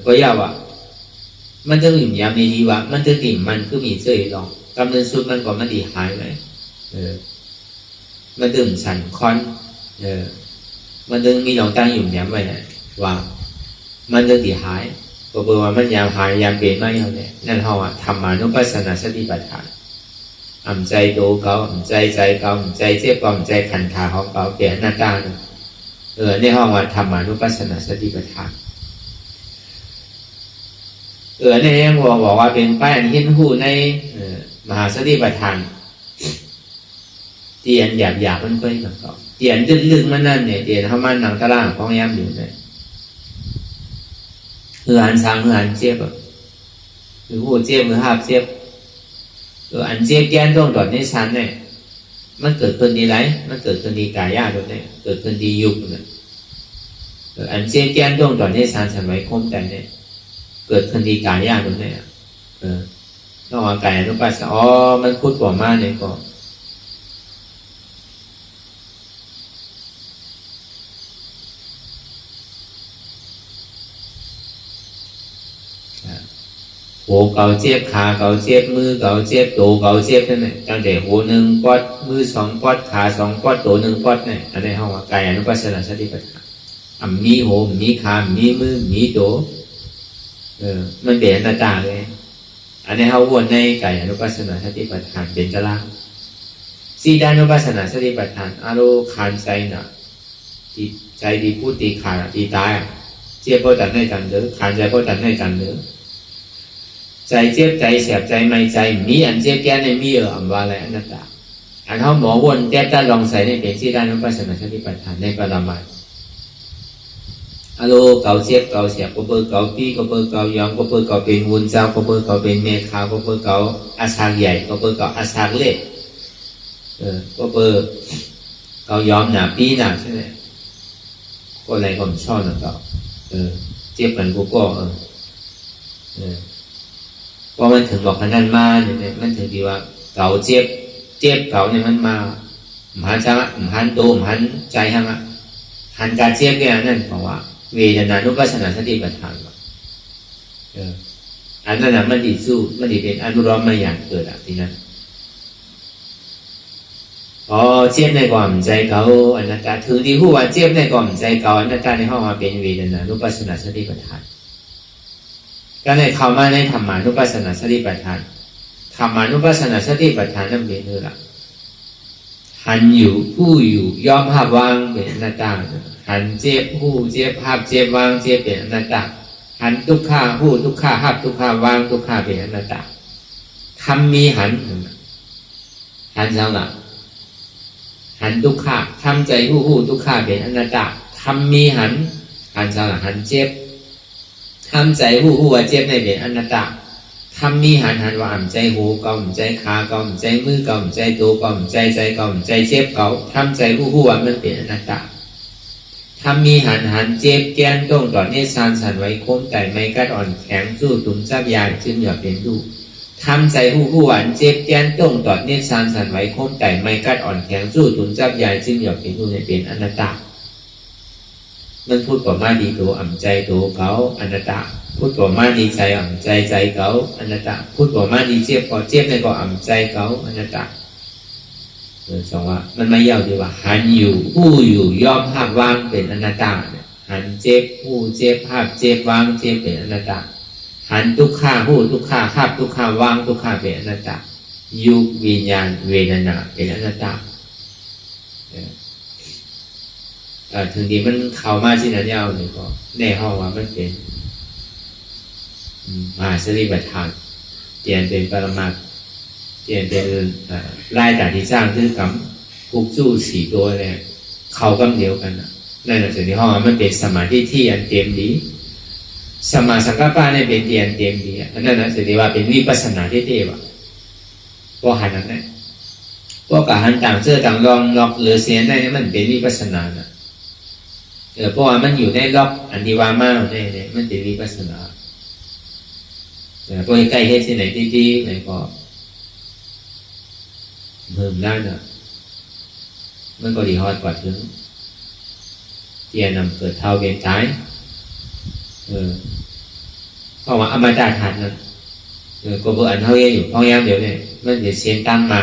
[SPEAKER 2] ก็ยาวอ่ะมันจะอยู่ยามดีๆว่ามันจะติ่มมันก็มีเสื่อลองกำเนิดสุดมันก็มันดีหายไหมมันตื่นสั่นคอนมันดึงมีหลงตั้งอยู่ย้ำไว้นะว่ามันดึงที่หายก็แปลว่ามันยามหายยามเปลี่ยนไม่เอาเนี่ยนั่นเขาธรรมานุปัสสนาสติปัฏฐานอ่ำใจโตเก่าอ่ำใจเก่าอ่ำใจเจ็บเก่าอ่ำใจขันธาของเก่าเปลี่ยนหน้าตาเนี่ยห้องว่าธรรมานุปัสสนาสติปัฏฐานเนี่ยยังบอกว่าเป็นป้ายอันหินหูในมหาสติปัฏฐานเตียนหยาบมันก็ให้กับเขาเตียนลึกๆมันนั่นเนี่ยเตียนเขามันหนังตะล่างของยามอยู่เนี่ยหันสางหันเจ็บหรือหูเจ็บหรือหาบเจ็บอันเจ็บแก้นต้องตอดในชั้นเนี่ยมันเกิดขึ้นดีไรมันเกิดขึ้นดีกายตัวเนี่ยเกิดขึ้นดียุบเนี่ยอันเจ็บแก้นต้องตอดในชั้นฉันไว้คมแต่เนี่ยเกิดขึ้นดีกายตัวเนี่ยนอกจากกายนุปัสสนาอ๋อมันพูดกว่ามากเลยก็หัวเก่าเจ็บขาเก่าเจ็บมือเก่าเจ็บตัวเก่าเจ็บนั่นแหละตั้งแต่หัวหนึ่งปอดมือสองปอดขาสองปอดตัวหนึ่งปอดเนี่ยอันนี้ห้องว่ากายอนุปัสสนาสติปัฏฐานมีหัวมีขามีมือมีตัวมันเปลี่ยนหน้าตาเลยอันนี้เขาวนในกายอนุปัสสนาสติปัฏฐานเป็นตารางสีดานุปัสสนาสติปัฏฐานอารมณ์ขันใจน่ะที่ใจที่พูดตีขาดตีตายเจ็บเพราะตัดให้กันเด้อขันใจเพราะตัดให้กันเด้อใจเจ็บใจแสบใจไม่ใจมีอันเจ็บแก่ในมีอันว่าอะไรอันนั้นต่างอันเขาหมอวนแก้ตาลองใส่ในเป็นที่ด้านนุปัสสนาสติปัฏฐานในปรมัตถ์อารมณ์เก่าเจ็บเก่าแสบก็เปิดเก่าปีก็เปิดเก่ายองก็เปิดเก่าเป็นวุ้นเจ้าก็เปิดเก่าเป็นเมฆาก็เปิดเก่าอาชากใหญ่ก็เปิดเก่าอาชากเล็กก็เปิดเก่ายอมหนาปีหนาใช่ไหมก็อะไรก็ชอบนะเก่าเจ็บมันก็พอมันถึงบอกพนันมาเนี่ยมันถึงดีว่าเก่าเจ็บเก่าเนี่ยมันมาหันจังหันโตหันใจหันการเจ็บเนี่ยนั่นเพราะว่าเวทนานุปัสสนาสติปัฏฐานอันนั้นนะมันดีสู้มันดีเป็นอนุรมมาอย่างเกิดทีนั้นเจ็บในความใจเก่าอนัตตาถือดีผู้ว่าเจ็บในความใจเก่าอนัตตาในห้องมาเป็นเวทนานุปัสสนาสติปัฏฐานก็ในเข้ามาในธรรมานุปัสสนาสติปัฏฐานธรรมานุปัสสนาสติปัฏฐานนั่นเป็นเรื่องละหันอยู่ผู้อยู่ยอมหับวางเป็นอนัตตาหันเจ็บผู้เจ็บหับเจ็บวางเจ็บเป็นอนัตตาหันทุกข้าผู้ทุกข้าหับทุกข้าวางทุกข้าเป็นอนัตตาทำมีหันเจ้าละหันทุกข้าทำใจผู้ทุกข้าเป็นอนัตตาทำมีหันเจ้าละหันเจ็บทำใจผู้ว่าเจ็บในเป็นอนัตตาทำมีหันว่าอ่ำใจหูเก่าอ่ำใจขาเก่าอ่ำใจมือเก่าอ่ำใจตัวเก่าอ่ำใจเก่าอ่ำใจเจ็บเก่าทำใจผู้ว่ามันเป็นอนัตตาทำมีหันเจ็บแก้นต้องต่อเนสานสันไว้คมแต่ไม่กัดอ่อนแข็งสู้ตุ่มจับยาจึงหยอดเป็นดูทำใจผู้ว่าเจ็บแก้นต้องต่อเนสานสันไว้คมแต่ไม่กัดอ่อนแข็งสู้ตุ่มจับยาจึงหยอดเป็นดูในเป็นอนัตตามันพูดกว่ามาดีตัวอ่ำใจตัวเขาอนัตตาพูดกว่ามาดีใจอ่ำใจเขาอนัตตาพูดกว่ามาดีเจ็บก็เจ็บในก็อ่ำใจเขาอนัตตาสองว่ามันไม่ยาวดีว่าหันอยู่ผู้อยู่ยอมหับวางเป็นอนัตตาหันเจ็บผู้เจ็บหับเจ็บวางเจ็บเป็นอนัตตาหันทุกข้าผู้ทุกข้าหับทุกข้าวางทุกข้าเป็นอนัตตา ยุควิญญาณเวทนาเป็นอนัตตาถึงที่มันเข้ามาที่นั่นยาวเลยก็ในห้องว่ามันเป็นมหาสติปัฏฐานเปลี่ยนเป็นปรมัตถ์เปลี่ยนเป็นรายการที่สร้างขึ้นกับภูจู้สี่ตัวเนี่ยเขากำเดียวกันนั่นแหละถึงที่ห้องว่ามันเป็นสมาธิที่อันเต็มดีสมาสังกัปปะเนี่ยเป็นที่อันเต็มดีอันนั้นนะถึงที่ว่าเป็นวิปัสสนาที่เทวะพวกหันนั้นพวกกับหันต่างเสื้อต่างรองล็อกหรือเสียนได้เนี่ยมันเป็นวิปัสสนาเพราะว่ามันอยู่ในล็อกอันที่ว่ามาเนี่ยมันเป็นวิปัสสนาพวกใกล้เฮ็ดที่ไหนที่ไหนก็เพิ่มได้นะมันก็ดีฮอดกว่าถึงเตียนำเกิดเท่าเวียนตายเพราะว่าอมตะธาตุนั้นก็เบอร์อันเท่าเยอยู่ห้องยามเดี๋ยวเนี่ยมันจะเสียนตั้งมา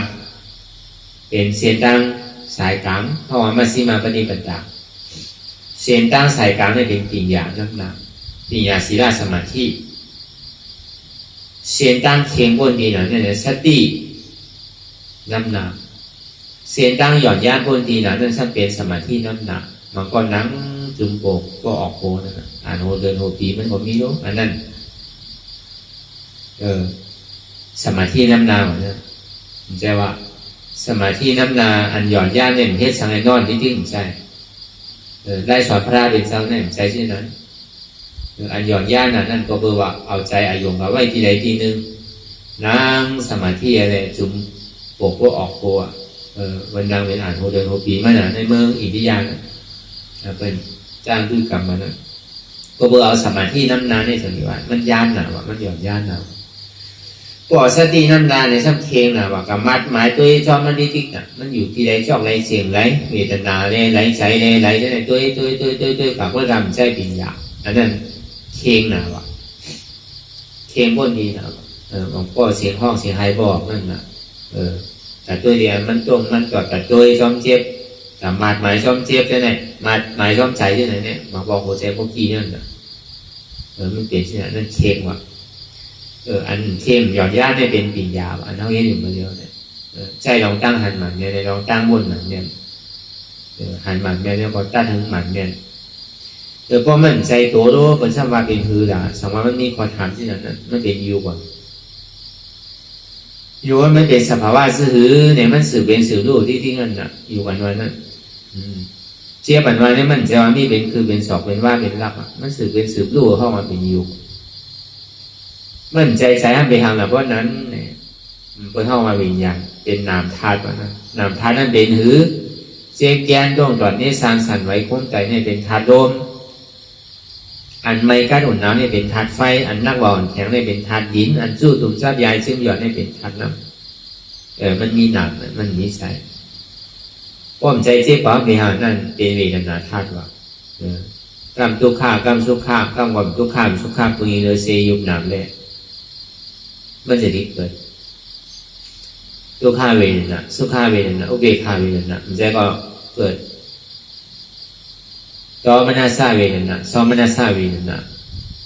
[SPEAKER 2] เป็นเสียนตั้งสายกลางเพราะว่ามัชฌิมาปฏิปทาเสียนตั้งสายกลางเนี่ยเป็นปัญญานักหนาปัญญาศีลสมาธิเสียนตั้งเคียงบนดีหนาเนี่ยสติน้ำหนักเสียนตั้งหย่อนย่านบนดีหนาเนี่ยสักเป็นสมาธิน้ำหนักมันก็นั่งจุ่มโปกก็ออกโพนั่นอ่านโหเดินโหปีมันก็มีรู้อันนั้นสมาธิน้ำนาเนี่ยผมใจว่าสมาธิน้ำนาอันหย่อนย่านเนี่ยเทศสังไอ้นอนที่ผมใจได้สอนพระเป็นเจ้าเนี่ยผมใจเช่นนั้นอันหย่อนย่านนั่นก็เพื่อว่าเอาใจอายุมาไว้ที่ใดที่หนึ่งนั่งสมาธิอะไรจุ่มโปกก็ออกโพวันดังเป็นอ่านโหเดินโหปีมันในเมืองอินเดียเป็นจ้างด้วยกรรมมานะก็เพื่อเอาสมาธิน้ำนาในสันนิวาสมันย่านหนาวมันหย่อนย่านหนาวปอสติน้ำนาในสัมเพลงหนาวกับมัดหมายตัวชอบมันดิติกน่ะมันอยู่ที่ใดชอบไรเสียงไรเวทนาไรใจไรตัวกับเพื่อทำใจปิญญาอันนั้นเพลงหนาวเพลงบนดีหนาวของพ่อเสียงห้องเสียงไฮบอกนั่นน่ะแต่ตัวเดียวมันตรงมันจอดแต่ตัวซ้อมเจ็บแต่มาดหมายซ้อมเจ็บใช่ไหมมาดหมายซ้อมใจใช่ไหมเนี่ยมาบอกหัวใจพวกกี้นั่นน่ะมันเปลี่ยนชื่อนั่นเค็งว่ะอันเค็งหย่อนย่าเนี่ยเป็นปิญญาอันเท่านี้อยู่มาเดียวเนี่ยใจลองตั้งหันหมันเนี่ยลองตั้งบนหมันเนี่ยหันหมันเนี่ยก็ตั้งถึงหมันเนี่ยเพราะมันใจโตโตเป็นสัมวาเป็นคือละสัมวามันมีความถามที่นั่นมันเป็นอยู่ก่อนอยู่ว่ามันเป็นสภาวะซื่อเนี่ยมันสื่อเป็นสื่อรู้ที่นั่นน่ะอยู่วันนั้นเจี๊ยบวันนี้มันจะว่ามีเป็นคือเป็นสอบเป็นว่าเป็นรับมันสื่อเป็นสื่อรู้เข้ามาเป็นอยู่มันใจใส่ให้ไปทำแบบว่านั้นเนี่ยมันเข้ามาวิญญาณเป็นนามธาตุว่านั้นนามธาตุนั้นเป็นหือเจี๊ยบแกนดวงตอนนี้สร้างสรรค์ไว้คงใจเนี่ยเป็นธาตุลมอันไม่กั้นอุ่นน้ำเนี่ยเป็นธาตุไฟอันนักว่าอ่อนแข็งเนี่ยเป็นธาตุดินอันสู้ตุ่มซับยายซึ่งหยอดเนี่ยเป็นธาตุน้ำมันมีหนักมันมีใส่ป้อมใจเจ็บปวดไปหานั่นเป็นเวทนาธาตุว่ากรรมทุกข้ากรรมสุขากรรมวันทุกข้ามสุขาปุญญเลเสยุบหนามเลยมันจะดีเกิดทุกข้าเวทนาสุขาเวทนาอุเบกขาเวทนามันจะก็เกิดต่อมนาสาเวทนาซ้อมมนาสาเวทนา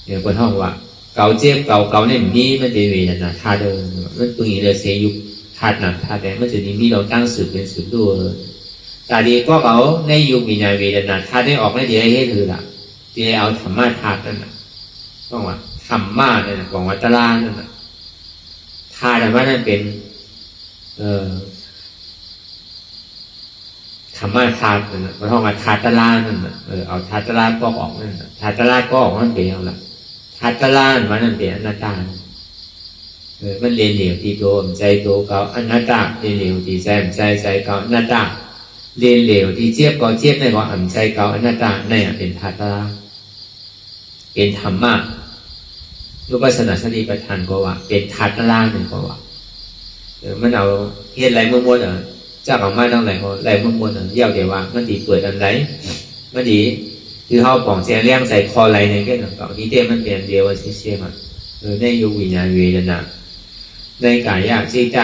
[SPEAKER 2] เนี่ยคนห้องว่าเก่าเจ็บเก่าเนี่ยมีมันจะเวทนาธาตุมันปุญญเลเสยุบธาตุหนักธาตุแดงมันจะมีเราตั้งสืบเป็นสืบด้วยแต่ดีก็เขาในยุควิญญาณเวทนาธาตุได้ออกไม่ดีให้เห็นคือละที่เอาธรรมะธาตุนั่นนะต้องว่าธรรมะนั่นนะของวัตตลานั่นนะธาตุว่านั่นเป็นธรรมะธาตุนั่นนะเพราะว่าธาตุตลานั่นนะเอาธาตุตลาก็ออกนั่นนะธาตุตลาก็ออกมันเป็นอย่างไรธาตุตลามันนั่นเป็นอนัตตามันเรียนเหลวที่โดมใจโตเก่าอนัตตาเรียนเหลวที่ใจเก่าอนัตตาเรียนเหลวที่เจี๊ยบก็เจี๊ยบในก็ใจเก่าอนัตตาในเป็นธาตุเป็นธรรมะรูปปัสนาสติปัฏฐานก็ว่าเป็นธาตุล่างหนึ่งก็ว่ามันเอาเฮ็ดไรเมื่อมดเจ้าของมาตั้งไหนก็ไรเมื่อมดเยี่ยวเดี๋ยวว่ามันดีเปิดอันไรมันดีคือเขาปองเสียเลี้ยงใส่คอไรในแค่หนึ่งต่อที่เต้มันเปลี่ยนเดียวว่าเชี่ยมันในยุควิญญาณเวทนาในกายจิต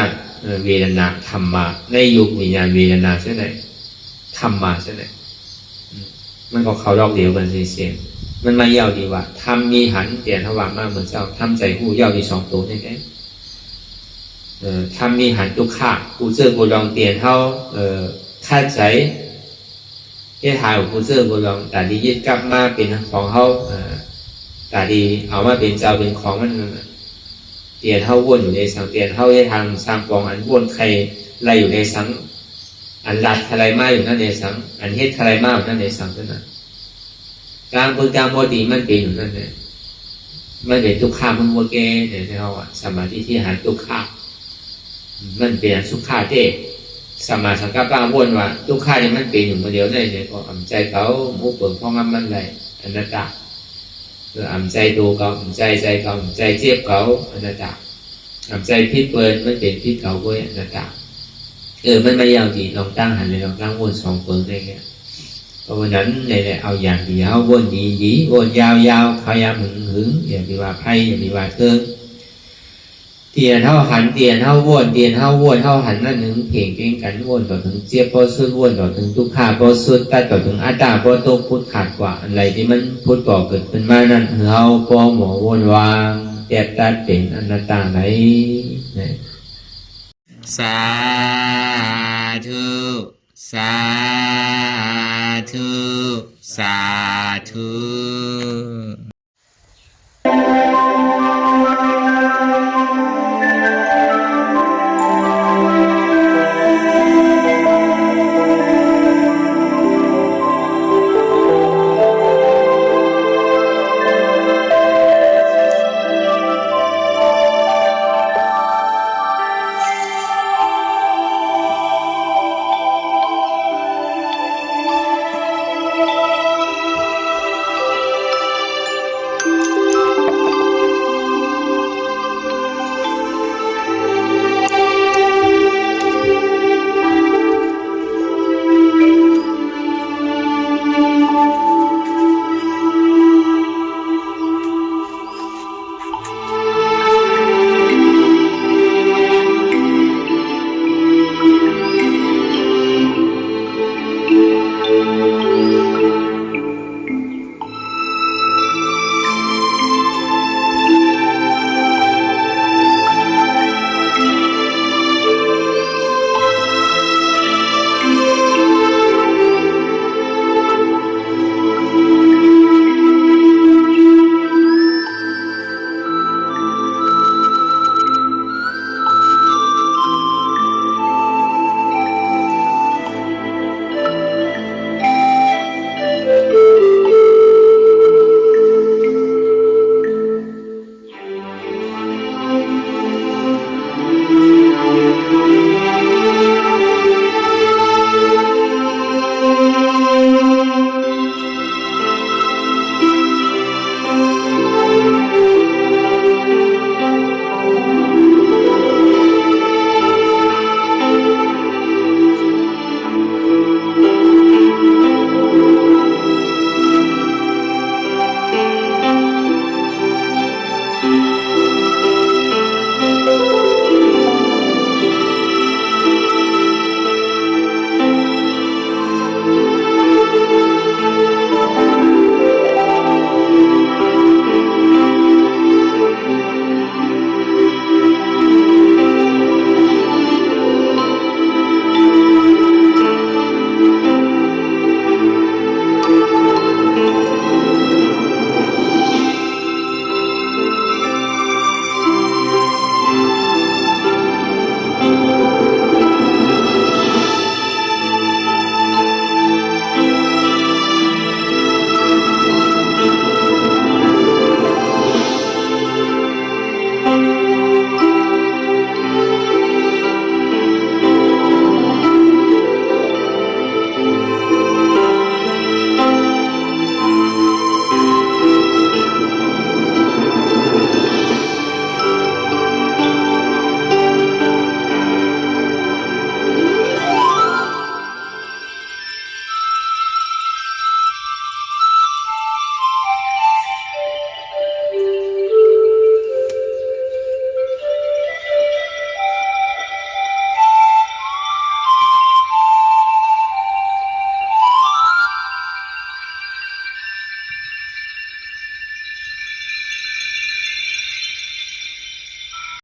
[SPEAKER 2] เวทนาธรรมะในยุควิญญาณเวทนาใช่ไหมธรรมะใช่ไหมมันก็เขาลอกเดียวกันเสียมันมาเย่าดีว่าทำมีหันเปลี่ยนทวารมากเหมือนเจ้าทำใจหู้เย่าดีสองตัวนี่ไง ทำมีหันทุกข์ผู้เจอผู้ลองเตียนเขาคาดใจที่ถ่ายของผู้เจอผู้ลองแต่ดียึดกลับมาเป็นของเขาแต่ดีเอามาเป็นเจ้าเป็นของมันเตียนเขาวนอยู่ในสังเตียนเขาให้ทางสร้างปองอันวนใครไรอยู่ในสังอันรัดอะไรมาอยู่นั่นในสังอันเฮ็ดอะไรมาอยู่นั่นในสังนั่นน่ะกลางคนกลางโมดีมันเป็นอยู่นั่นเนี่ยมันเป็นทุกข์มันโมเกเนี่ยเขาสมาธิที่หันทุกข์มันเป็นสุขาเตสมาสังกัปปะวนว่าทุกข์เนี่ยมันเป็นอยู่คนเดียวเนี่ยก็อ่ำใจเขามุเปิดพ้องมันไรอนัตตาอ่ำใจดูเขาอ่ำใจเขาอ่ำใจเจ็บเขาอนัตตาอ่ำใจพิษเปิดมันเป็นพิษเขาด้วยอนัตตามันไม่ยาวดีลองตั้งหันเลยลองตั้งวนสองเปิดได้แค่เพราะวันนั้นเนี่ยเอาอย่างเดียววนดีวนยาวพยายามหึงอย่าไปว่าไพ่อย่าไปว่าเติมเตียนเท่าหันเตียนเท่าวนเตียนเท่าวนเท่าหันนั่นหนึ่งเพ่งเก่งกันวนต่อถึงเจี๊ยบพอสุดวนต่อถึงทุกขาพอสุดตัดต่อถึงอัตตาพอโตพุทธขาดกว่าอะไรที่มันพุทธก่อเกิดขึ้นมานั่นเราพอหมอวนวางแตกตัดเป็นอนัตตาไหนสาธุสาธุสาธุ